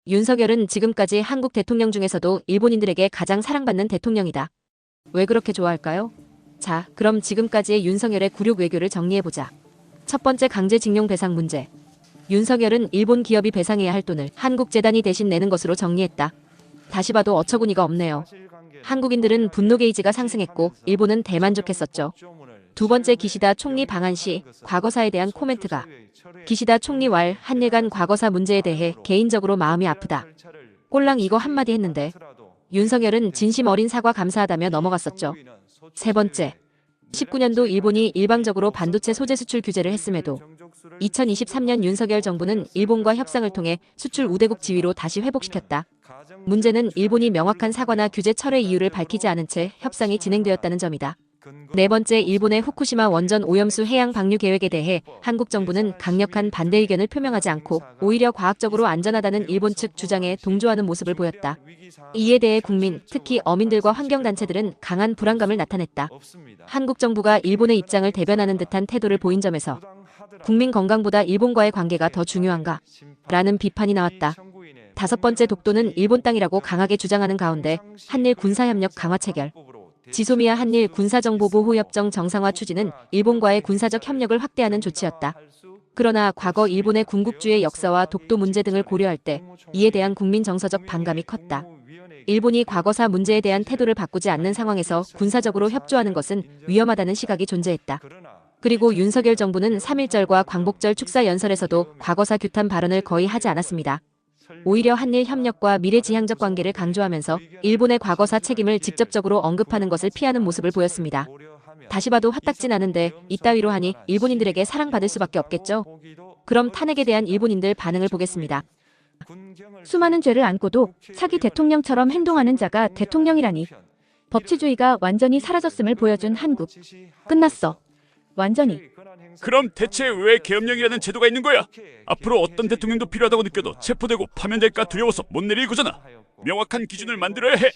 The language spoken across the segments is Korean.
윤석열은 지금까지 한국 대통령 중에서도 일본인들에게 가장 사랑받는 대통령이다. 왜 그렇게 좋아할까요? 자, 그럼 지금까지의 윤석열의 굴욕 외교를 정리해보자. 첫 번째, 강제징용 배상 문제. 윤석열은 일본 기업이 배상해야 할 돈을 한국재단이 대신 내는 것으로 정리했다. 다시 봐도 어처구니가 없네요. 한국인들은 분노 게이지가 상승했고 일본은 대만족했었죠. 두 번째, 기시다 총리 방한 시 과거사에 대한 코멘트가. 기시다 총리 왈 한일 간 과거사 문제에 대해 개인적으로 마음이 아프다. 꼴랑 이거 한마디 했는데 윤석열은 진심 어린 사과 감사하다며 넘어갔었죠. 세 번째, 19년도 일본이 일방적으로 반도체 소재 수출 규제를 했음에도 2023년 윤석열 정부는 일본과 협상을 통해 수출 우대국 지위로 다시 회복시켰다. 문제는 일본이 명확한 사과나 규제 철회 이유를 밝히지 않은 채 협상이 진행되었다는 점이다. 네 번째, 일본의 후쿠시마 원전 오염수 해양 방류 계획에 대해 한국 정부는 강력한 반대 의견을 표명하지 않고 오히려 과학적으로 안전하다는 일본 측 주장에 동조하는 모습을 보였다. 이에 대해 국민, 특히 어민들과 환경단체들은 강한 불안감을 나타냈다. 한국 정부가 일본의 입장을 대변하는 듯한 태도를 보인 점에서 국민 건강보다 일본과의 관계가 더 중요한가? 라는 비판이 나왔다. 다섯 번째, 독도는 일본 땅이라고 강하게 주장하는 가운데 한일 군사협력 강화 체결. 지소미아 한일 군사정보보호협정 정상화 추진은 일본과의 군사적 협력을 확대하는 조치였다. 그러나 과거 일본의 군국주의 역사와 독도 문제 등을 고려할 때 이에 대한 국민 정서적 반감이 컸다. 일본이 과거사 문제에 대한 태도를 바꾸지 않는 상황에서 군사적으로 협조하는 것은 위험하다는 시각이 존재했다. 그리고 윤석열 정부는 3.1절과 광복절 축사 연설에서도 과거사 규탄 발언을 거의 하지 않았습니다. 오히려 한일 협력과 미래지향적 관계를 강조하면서 일본의 과거사 책임을 직접적으로 언급하는 것을 피하는 모습을 보였습니다. 다시 봐도 화딱지 나는데 이따위로 하니 일본인들에게 사랑받을 수밖에 없겠죠? 그럼 탄핵에 대한 일본인들 반응을 보겠습니다. 수많은 죄를 안고도 사기 대통령처럼 행동하는 자가 대통령이라니. 법치주의가 완전히 사라졌음을 보여준 한국. 끝났어. 완전히. 그럼 대체 왜 계엄령이라는 제도가 있는 거야? 앞으로 어떤 대통령도 필요하다고 느껴도 체포되고 파면될까 두려워서 못 내릴 거잖아. 명확한 기준을 만들어야 해.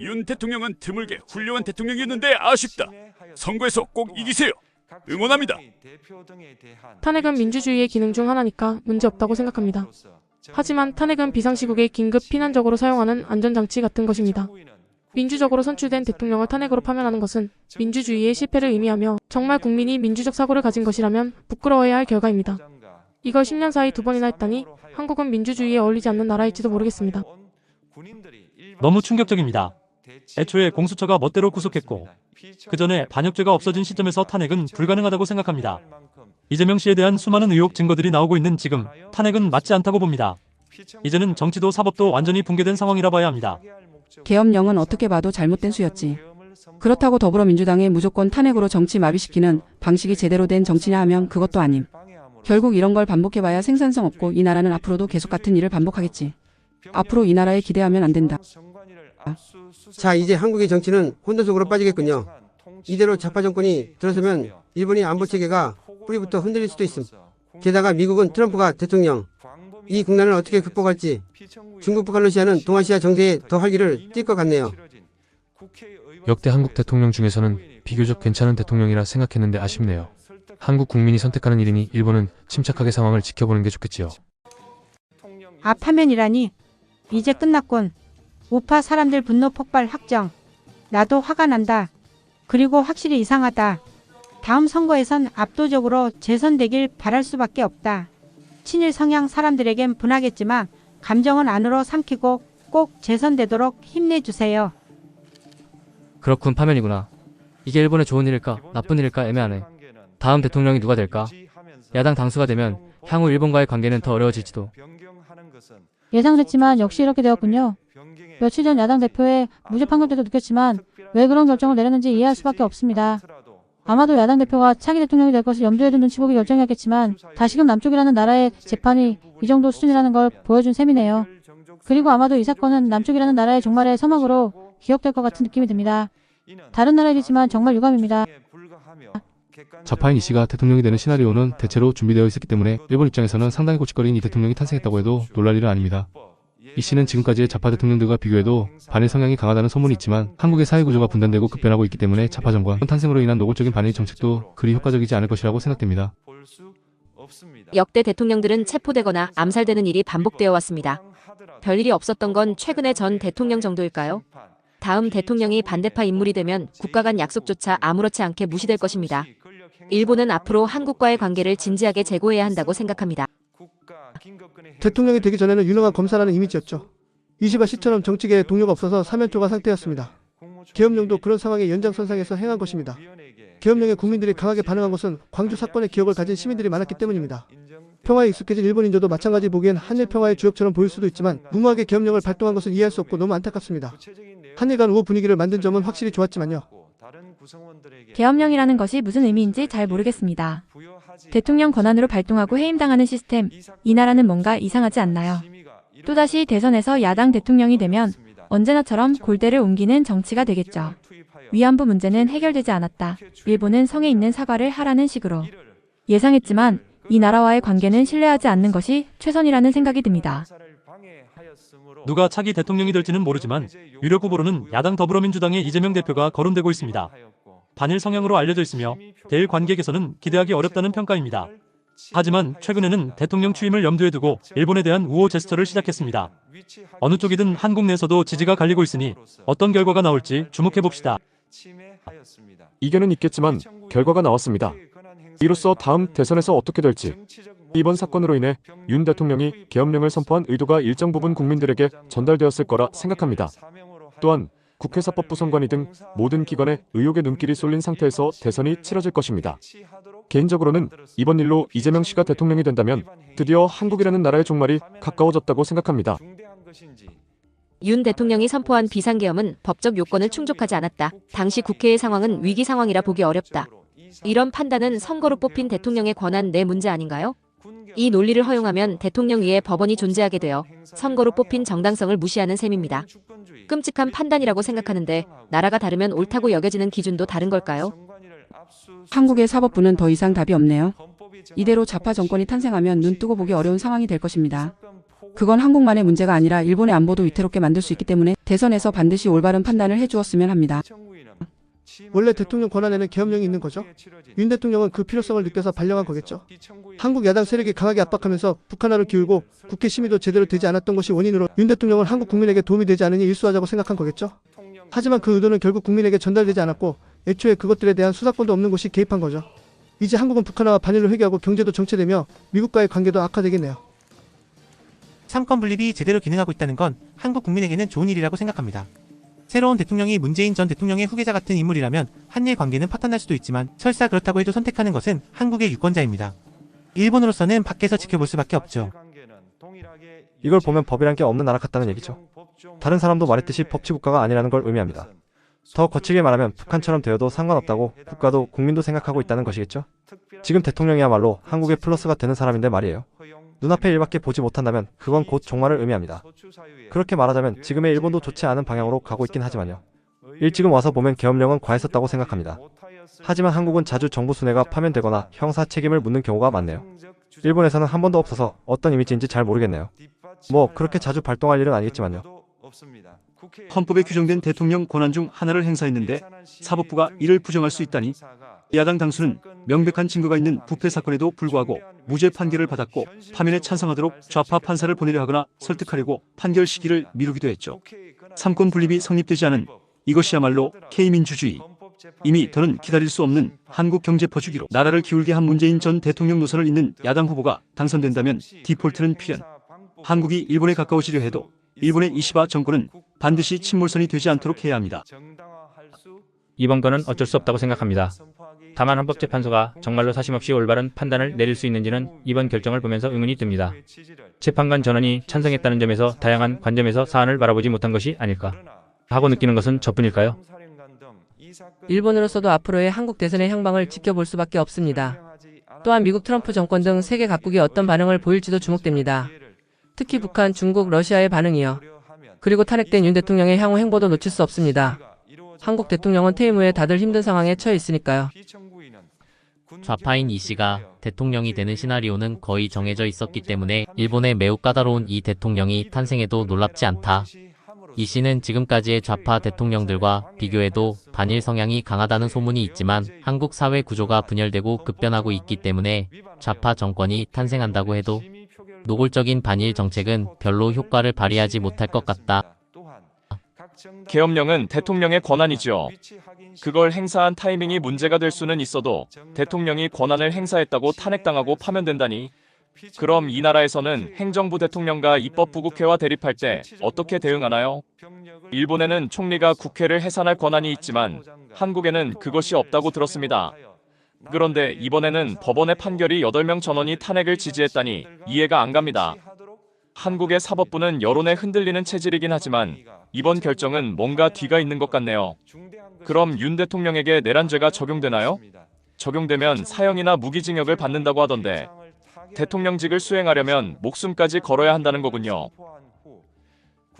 윤 대통령은 드물게 훌륭한 대통령이었는데 아쉽다. 선거에서 꼭 이기세요. 응원합니다. 탄핵은 민주주의의 기능 중 하나니까 문제없다고 생각합니다. 하지만 탄핵은 비상시국에 긴급 피난적으로 사용하는 안전장치 같은 것입니다. 민주적으로 선출된 대통령을 탄핵으로 파면하는 것은 민주주의의 실패를 의미하며 정말 국민이 민주적 사고를 가진 것이라면 부끄러워해야 할 결과입니다. 이걸 10년 사이 2번이나 했다니 한국은 민주주의에 어울리지 않는 나라일지도 모르겠습니다. 너무 충격적입니다. 애초에 공수처가 멋대로 구속했고 그 전에 반역죄가 없어진 시점에서 탄핵은 불가능하다고 생각합니다. 이재명 씨에 대한 수많은 의혹 증거들이 나오고 있는 지금 탄핵은 맞지 않다고 봅니다. 이제는 정치도 사법도 완전히 붕괴된 상황이라 봐야 합니다. 계엄령은 어떻게 봐도 잘못된 수였지. 그렇다고 더불어민주당의 무조건 탄핵으로 정치 마비시키는 방식이 제대로 된 정치냐 하면 그것도 아님. 결국 이런 걸 반복해봐야 생산성 없고 이 나라는 앞으로도 계속 같은 일을 반복하겠지. 앞으로 이 나라에 기대하면 안 된다. 자, 이제 한국의 정치는 혼돈 속으로 빠지겠군요. 이대로 좌파 정권이 들어서면 일본의 안보 체계가 뿌리부터 흔들릴 수도 있음. 게다가 미국은 트럼프가 대통령. 이 국난을 어떻게 극복할지 중국, 북한, 러시아는 동아시아 정세에 더 활기를 띨 것 같네요. 역대 한국 대통령 중에서는 비교적 괜찮은 대통령이라 생각했는데 아쉽네요. 한국 국민이 선택하는 일이니 일본은 침착하게 상황을 지켜보는 게 좋겠지요. 파면이라니. 이제 끝났군. 우파 사람들 분노 폭발 확정. 나도 화가 난다. 그리고 확실히 이상하다. 다음 선거에선 압도적으로 재선되길 바랄 수밖에 없다. 친일 성향 사람들에겐 분하겠지만 감정은 안으로 삼키고 꼭 재선되도록 힘내주세요. 그렇군, 파면이구나. 이게 일본에 좋은 일일까 나쁜 일일까 애매하네. 다음 대통령이 누가 될까? 야당 당수가 되면 향후 일본과의 관계는 더 어려워질지도. 예상됐지만 역시 이렇게 되었군요. 며칠 전 야당 대표의 무죄 판결 때도 느꼈지만 왜 그런 결정을 내렸는지 이해할 수밖에 없습니다. 아마도 야당 대표가 차기 대통령이 될 것을 염두에 둔 눈치 보기 결정이었겠지만 다시금 남쪽이라는 나라의 재판이 이 정도 수준이라는 걸 보여준 셈이네요. 그리고 아마도 이 사건은 남쪽이라는 나라의 종말의 서막으로 기억될 것 같은 느낌이 듭니다. 다른 나라이지만 정말 유감입니다. 좌파인 이 씨가 대통령이 되는 시나리오는 대체로 준비되어 있었기 때문에 일본 입장에서는 상당히 고칫거리인 이 대통령이 탄생했다고 해도 놀랄 일은 아닙니다. 이 씨는 지금까지의 좌파 대통령들과 비교해도 반일 성향이 강하다는 소문이 있지만 한국의 사회구조가 분단되고 급변하고 있기 때문에 좌파 정권 탄생으로 인한 노골적인 반일 정책도 그리 효과적이지 않을 것이라고 생각됩니다. 역대 대통령들은 체포되거나 암살되는 일이 반복되어 왔습니다. 별일이 없었던 건 최근의 전 대통령 정도일까요? 다음 대통령이 반대파 인물이 되면 국가 간 약속조차 아무렇지 않게 무시될 것입니다. 일본은 앞으로 한국과의 관계를 진지하게 재고해야 한다고 생각합니다. 대통령이 되기 전에는 유능한 검사라는 이미지였죠. 이시바 씨처럼 정치계에 동료가 없어서 사면초가 상태였습니다. 계엄령도 그런 상황의 연장선상에서 행한 것입니다. 계엄령에 국민들이 강하게 반응한 것은 광주 사건의 기억을 가진 시민들이 많았기 때문입니다. 평화에 익숙해진 일본인들도 마찬가지 보기엔 한일 평화의 주역처럼 보일 수도 있지만 무모하게 계엄령을 발동한 것은 이해할 수 없고 너무 안타깝습니다. 한일 간 우호 분위기를 만든 점은 확실히 좋았지만요. 계엄령이라는 것이 무슨 의미인지 잘 모르겠습니다. 대통령 권한으로 발동하고 해임당하는 시스템, 이 나라는 뭔가 이상하지 않나요? 또다시 대선에서 야당 대통령이 되면 언제나처럼 골대를 옮기는 정치가 되겠죠. 위안부 문제는 해결되지 않았다. 일본은 성에 있는 사과를 하라는 식으로. 예상했지만 이 나라와의 관계는 신뢰하지 않는 것이 최선이라는 생각이 듭니다. 누가 차기 대통령이 될지는 모르지만 유력 후보로는 야당 더불어민주당의 이재명 대표가 거론되고 있습니다. 반일 성향으로 알려져 있으며 대일 관계 개선은 기대하기 어렵다는 평가입니다. 하지만 최근에는 대통령 취임을 염두에 두고 일본에 대한 우호 제스처를 시작했습니다. 어느 쪽이든 한국 내에서도 지지가 갈리고 있으니 어떤 결과가 나올지 주목해봅시다. 이견은 있겠지만 결과가 나왔습니다. 이로써 다음 대선에서 어떻게 될지, 이번 사건으로 인해 윤 대통령이 계엄령을 선포한 의도가 일정 부분 국민들에게 전달되었을 거라 생각합니다. 또한 국회 사법부 선관위 등 모든 기관에 의혹의 눈길이 쏠린 상태에서 대선이 치러질 것입니다. 개인적으로는 이번 일로 이재명 씨가 대통령이 된다면 드디어 한국이라는 나라의 종말이 가까워졌다고 생각합니다. 윤 대통령이 선포한 비상계엄은 법적 요건을 충족하지 않았다. 당시 국회의 상황은 위기 상황이라 보기 어렵다. 이런 판단은 선거로 뽑힌 대통령의 권한 내 문제 아닌가요? 이 논리를 허용하면 대통령 위에 법원이 존재하게 되어 선거로 뽑힌 정당성을 무시하는 셈입니다. 끔찍한 판단이라고 생각하는데 나라가 다르면 옳다고 여겨지는 기준도 다른 걸까요? 한국의 사법부는 더 이상 답이 없네요. 이대로 좌파 정권이 탄생하면 눈 뜨고 보기 어려운 상황이 될 것입니다. 그건 한국만의 문제가 아니라 일본의 안보도 위태롭게 만들 수 있기 때문에 대선에서 반드시 올바른 판단을 해주었으면 합니다. 원래 대통령 권한에는 계엄령이 있는 거죠. 윤 대통령은 그 필요성을 느껴서 발령한 거겠죠. 한국 야당 세력이 강하게 압박하면서 북한화를 기울고 국회 심의도 제대로 되지 않았던 것이 원인으로 윤 대통령은 한국 국민에게 도움이 되지 않으니 일수하자고 생각한 거겠죠. 하지만 그 의도는 결국 국민에게 전달되지 않았고 애초에 그것들에 대한 수사권도 없는 곳이 개입한 거죠. 이제 한국은 북한화와 반일로 회귀하고 경제도 정체되며 미국과의 관계도 악화되겠네요. 삼권 분립이 제대로 기능하고 있다는 건 한국 국민에게는 좋은 일이라고 생각합니다. 새로운 대통령이 문재인 전 대통령의 후계자 같은 인물이라면 한일 관계는 파탄날 수도 있지만 설사 그렇다고 해도 선택하는 것은 한국의 유권자입니다. 일본으로서는 밖에서 지켜볼 수밖에 없죠. 이걸 보면 법이란 게 없는 나라 같다는 얘기죠. 다른 사람도 말했듯이 법치국가가 아니라는 걸 의미합니다. 더 거칠게 말하면 북한처럼 되어도 상관없다고 국가도 국민도 생각하고 있다는 것이겠죠. 지금 대통령이야말로 한국의 플러스가 되는 사람인데 말이에요. 눈앞의 일밖에 보지 못한다면 그건 곧 종말을 의미합니다. 그렇게 말하자면 지금의 일본도 좋지 않은 방향으로 가고 있긴 하지만요. 일찍은 와서 보면 계엄령은 과했었다고 생각합니다. 하지만 한국은 자주 정부 순회가 파면되거나 형사 책임을 묻는 경우가 많네요. 일본에서는 한 번도 없어서 어떤 이미지인지 잘 모르겠네요. 뭐 그렇게 자주 발동할 일은 아니겠지만요. 헌법에 규정된 대통령 권한 중 하나를 행사했는데 사법부가 이를 부정할 수 있다니. 야당 당수는 명백한 증거가 있는 부패 사건에도 불구하고 무죄 판결을 받았고 파면에 찬성하도록 좌파 판사를 보내려 하거나 설득하려고 판결 시기를 미루기도 했죠. 삼권 분립이 성립되지 않은 이것이야말로 K민주주의. 이미 더는 기다릴 수 없는 한국 경제 퍼주기로 나라를 기울게 한 문재인 전 대통령 노선을 잇는 야당 후보가 당선된다면 디폴트는 필연. 한국이 일본에 가까워지려 해도 일본의 이시바 정권은 반드시 침몰선이 되지 않도록 해야 합니다. 이번 건은 어쩔 수 없다고 생각합니다. 다만 헌법재판소가 정말로 사심없이 올바른 판단을 내릴 수 있는지는 이번 결정을 보면서 의문이 듭니다. 재판관 전원이 찬성했다는 점에서 다양한 관점에서 사안을 바라보지 못한 것이 아닐까 하고 느끼는 것은 저뿐일까요? 일본으로서도 앞으로의 한국 대선의 향방을 지켜볼 수밖에 없습니다. 또한 미국 트럼프 정권 등 세계 각국이 어떤 반응을 보일지도 주목됩니다. 특히 북한, 중국, 러시아의 반응이요. 그리고 탄핵된 윤 대통령의 향후 행보도 놓칠 수 없습니다. 한국 대통령은 퇴임 후에 다들 힘든 상황에 처해 있으니까요. 좌파인 이 씨가 대통령이 되는 시나리오는 거의 정해져 있었기 때문에 일본의 매우 까다로운 이 대통령이 탄생해도 놀랍지 않다. 이 씨는 지금까지의 좌파 대통령들과 비교해도 반일 성향이 강하다는 소문이 있지만 한국 사회 구조가 분열되고 급변하고 있기 때문에 좌파 정권이 탄생한다고 해도 노골적인 반일 정책은 별로 효과를 발휘하지 못할 것 같다. 계엄령은 대통령의 권한이죠. 그걸 행사한 타이밍이 문제가 될 수는 있어도 대통령이 권한을 행사했다고 탄핵당하고 파면된다니. 그럼 이 나라에서는 행정부 대통령과 입법부국회와 대립할 때 어떻게 대응하나요? 일본에는 총리가 국회를 해산할 권한이 있지만 한국에는 그것이 없다고 들었습니다. 그런데 이번에는 법원의 판결이 8명 전원이 탄핵을 지지했다니 이해가 안 갑니다. 한국의 사법부는 여론에 흔들리는 체질이긴 하지만 이번 결정은 뭔가 뒤가 있는 것 같네요. 그럼 윤 대통령에게 내란죄가 적용되나요? 적용되면 사형이나 무기징역을 받는다고 하던데 대통령직을 수행하려면 목숨까지 걸어야 한다는 거군요.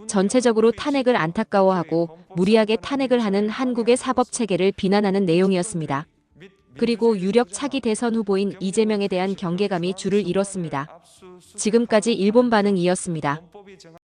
전체적으로 탄핵을 안타까워하고 무리하게 탄핵을 하는 한국의 사법체계를 비난하는 내용이었습니다. 그리고 유력 차기 대선 후보인 이재명에 대한 경계감이 줄을 이뤘습니다. 지금까지 일본 반응이었습니다.